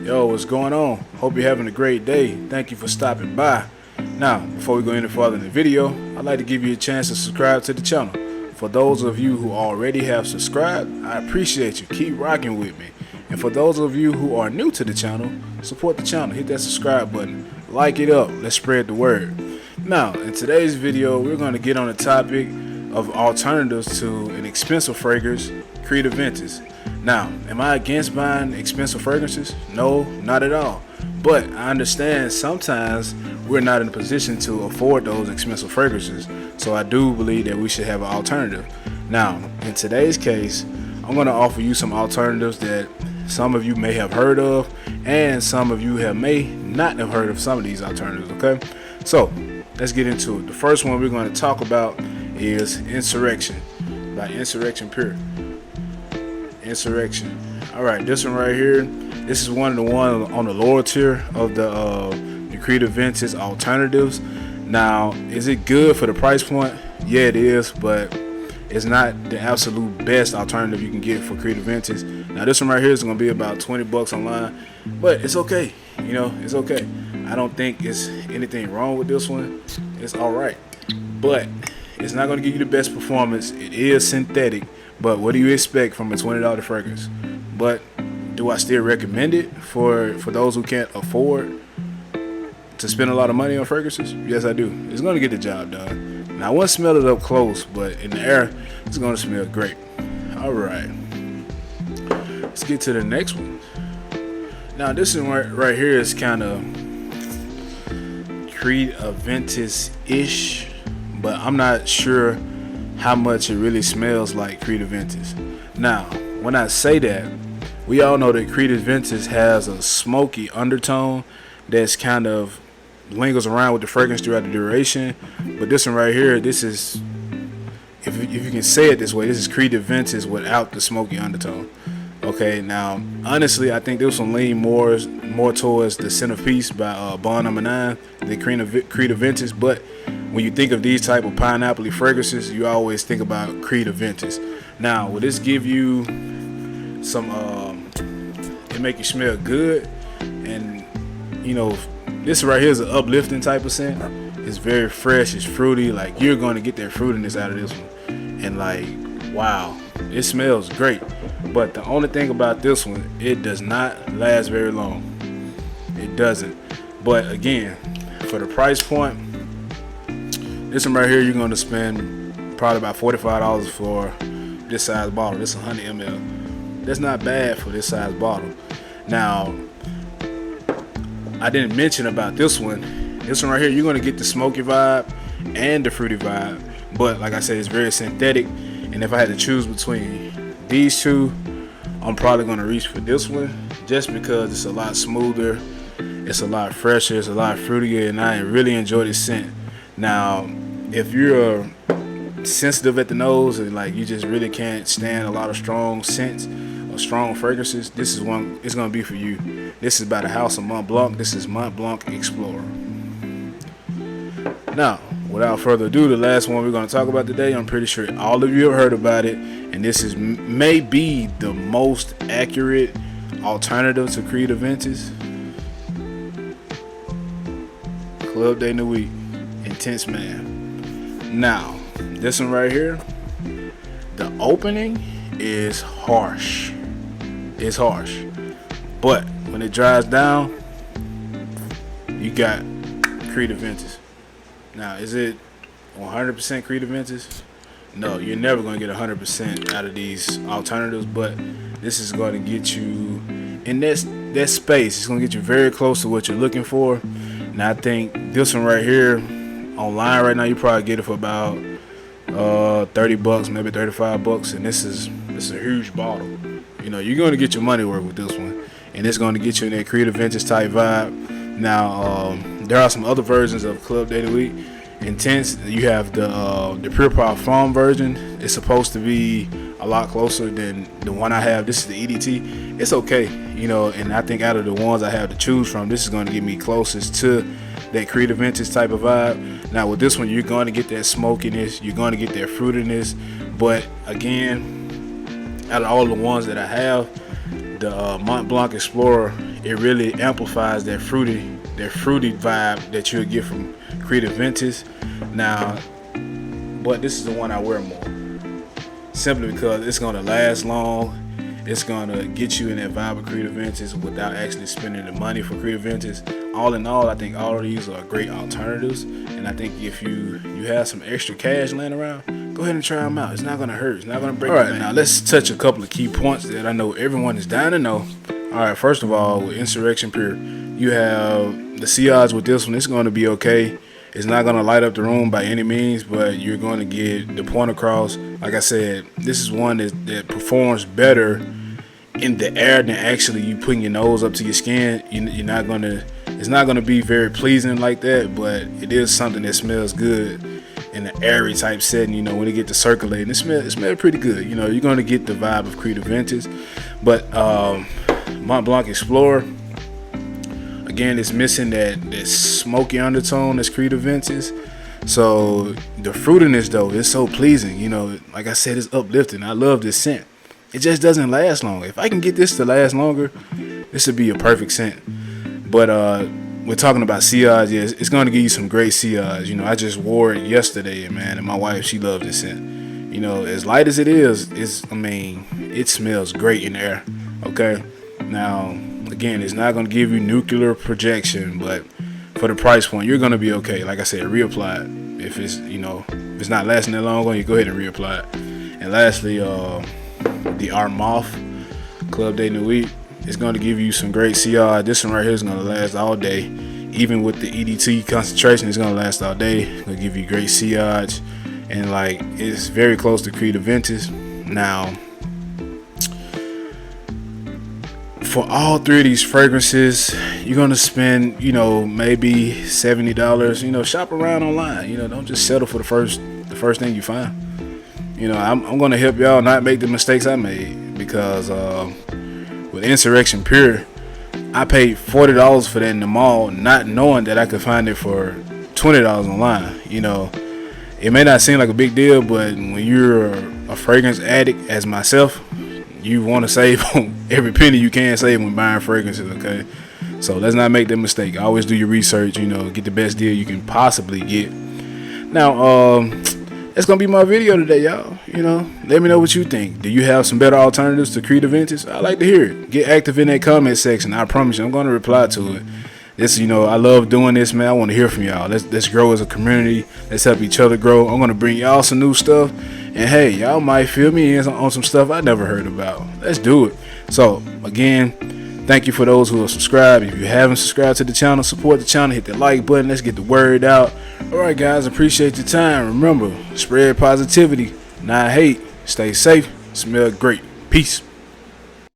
Yo, what's going on? Hope you're having a great day. Thank you for stopping by. Now, before we go any further in the video, I'd like to give you a chance to subscribe to the channel. For those of you who already have subscribed, I appreciate you. Keep rocking with me. And for those of you who are new to the channel, support the channel. Hit that subscribe button. Like it up. Let's spread the word. Now, in today's video, we're going to get on the topic of alternatives to an expensive fragrance, Creed Aventus. Now, am I against buying expensive fragrances? No, not at all. But I understand sometimes we're not in a position to afford those expensive fragrances. So I do believe that we should have an alternative. Now, in today's case, I'm going to offer you some alternatives that some of you may have heard of, and some of you may not have heard of some of these alternatives, okay? So, let's get into it. The first one we're going to talk about is Insurrection by Insurrection Pure. Insurrection. Alright, this one right here, this is one of the ones on the lower tier of the Creed Aventus alternatives. Now, is it good for the price point? Yeah, it is, but it's not the absolute best alternative you can get for Creed Aventus. Now, this one right here is going to be about 20 bucks online, but it's okay. You know, it's okay. I don't think it's anything wrong with this one. It's alright, but it's not going to give you the best performance. It is synthetic, but what do you expect from a $20 fragrance? But do I still recommend it for those who can't afford to spend a lot of money on fragrances? Yes, I do. It's going to get the job done. Now, I won't smell it up close, but in the air, it's going to smell great. All right. Let's get to the next one. Now, this one right here is kind of Creed Aventus-ish, but I'm not sure how much it really smells like Creed Aventus. Now, when I say that, we all know that Creed Aventus has a smoky undertone that's kind of lingers around with the fragrance throughout the duration. But this one right here, this is, if you can say it this way, this is Creed Aventus without the smoky undertone. Okay, now honestly, I think this one lean more towards the Centerpiece by Bond Number 9 than Creed Aventus. But when you think of these type of pineapple fragrances, you always think about Creed Aventus. Now, will this give you some? It make you smell good, and you know, this right here is an uplifting type of scent. It's very fresh. It's fruity. Like, you're going to get that fruitiness out of this one, and like, wow, it smells great. But the only thing about this one, it does not last very long. It doesn't. But again, for the price point, this one right here, you're going to spend probably about $45 for this size bottle. This is 100 ml. That's not bad for this size bottle. Now, I didn't mention about this one. This one right here, you're going to get the smoky vibe and the fruity vibe. But like I said, it's very synthetic. And if I had to choose between these two, I'm probably going to reach for this one, just because it's a lot smoother, it's a lot fresher, it's a lot fruitier, and I really enjoy this scent. Now, if you're sensitive at the nose and like you just really can't stand a lot of strong scents or strong fragrances, this is one. It's going to be for you. This is by the House of Mont Blanc. This is Mont Blanc Explorer. Now, without further ado, the last one we're going to talk about today, I'm pretty sure all of you have heard about it, and this is maybe the most accurate alternative to Creed Aventus. Club de Nuit, Intense Man. Now, this one right here, the opening is harsh. It's harsh, but when it dries down, you got Creed Aventus. Now, is it 100% Creed Aventus? No, you're never going to get 100% out of these alternatives, but this is going to get you in that space. It's going to get you very close to what you're looking for. And I think this one right here, online right now, you probably get it for about 30 bucks, maybe 35 bucks, and this is a huge bottle. You know, you're going to get your money worth with this one, and it's going to get you in that Creed Aventus type vibe. Now, there are some other versions of Club de Nuit Intense. You have the Pure Parfum version. It's supposed to be a lot closer than the one I have. This is the EDT. It's okay, you know, and I think out of the ones I have to choose from, this is going to get me closest to that Creed Aventus type of vibe. Now, with this one, you're going to get that smokiness. You're going to get that fruitiness. But again, out of all the ones that I have, the Mont Blanc Explorer, it really amplifies that fruity vibe that you'll get from Creed Aventus. Now, but this is the one I wear more, simply because it's gonna last long. It's gonna get you in that vibe of Creed Aventus without actually spending the money for Creed Aventus. All in all, I think all of these are great alternatives, and I think if you have some extra cash laying around, go ahead and try them out. It's not gonna hurt. It's not gonna break. All right, now let's touch a couple of key points that I know everyone is dying to know. All right, first of all, with Insurrection Pure, you have the CRs with this one. It's going to be okay. It's not going to light up the room by any means, but you're going to get the point across. Like I said, this is one that performs better in the air than actually you putting your nose up to your skin. You're not going to. It's not going to be very pleasing like that, but it is something that smells good in an airy type setting. You know, when it get to circulating, it smells pretty good. You know, you're going to get the vibe of Creed Aventus, but Mont Blanc Explorer, again, it's missing that smoky undertone that's Creed Aventus. So the fruitiness though is so pleasing. You know, like I said, it's uplifting. I love this scent. It just doesn't last long. If I can get this to last longer, this would be a perfect scent. But we're talking about CRs. Yeah, it's going to give you some great CRs. You know, I just wore it yesterday, man, and my wife, she loved this scent. You know, as light as it is, it smells great in the air. Okay. Now, again, it's not going to give you nuclear projection, but for the price point, you're going to be okay. Like I said, reapply it. If it's not lasting that long, you go ahead and reapply it. And lastly, the Armoth Club de Nuit is going to give you some great CR. This one right here is going to last all day. Even with the EDT concentration, it's going to last all day. It's going to give you great CRs. And like, it's very close to Creed Aventus. Now, for all three of these fragrances, you're gonna spend, maybe $70. Shop around online. Don't just settle for the first thing you find. I'm gonna help y'all not make the mistakes I made, because with Insurrection Pure, I paid $40 for that in the mall, not knowing that I could find it for $20 online. It may not seem like a big deal, but when you're a fragrance addict as myself, you want to save on every penny you can save when buying fragrances, okay? So let's not make that mistake. Always do your research, get the best deal you can possibly get. Now, that's going to be my video today, y'all. Let me know what you think. Do you have some better alternatives to Creed Aventus? I'd like to hear it. Get active in that comment section. I promise you, I'm going to reply to it. This, I love doing this, man. I want to hear from y'all. Let's grow as a community. Let's help each other grow. I'm going to bring y'all some new stuff. And hey, y'all might fill me in on some stuff I never heard about. Let's do it. So, again, thank you for those who have subscribed. If you haven't subscribed to the channel, support the channel. Hit the like button. Let's get the word out. All right, guys, appreciate your time. Remember, spread positivity, not hate. Stay safe. Smell great. Peace.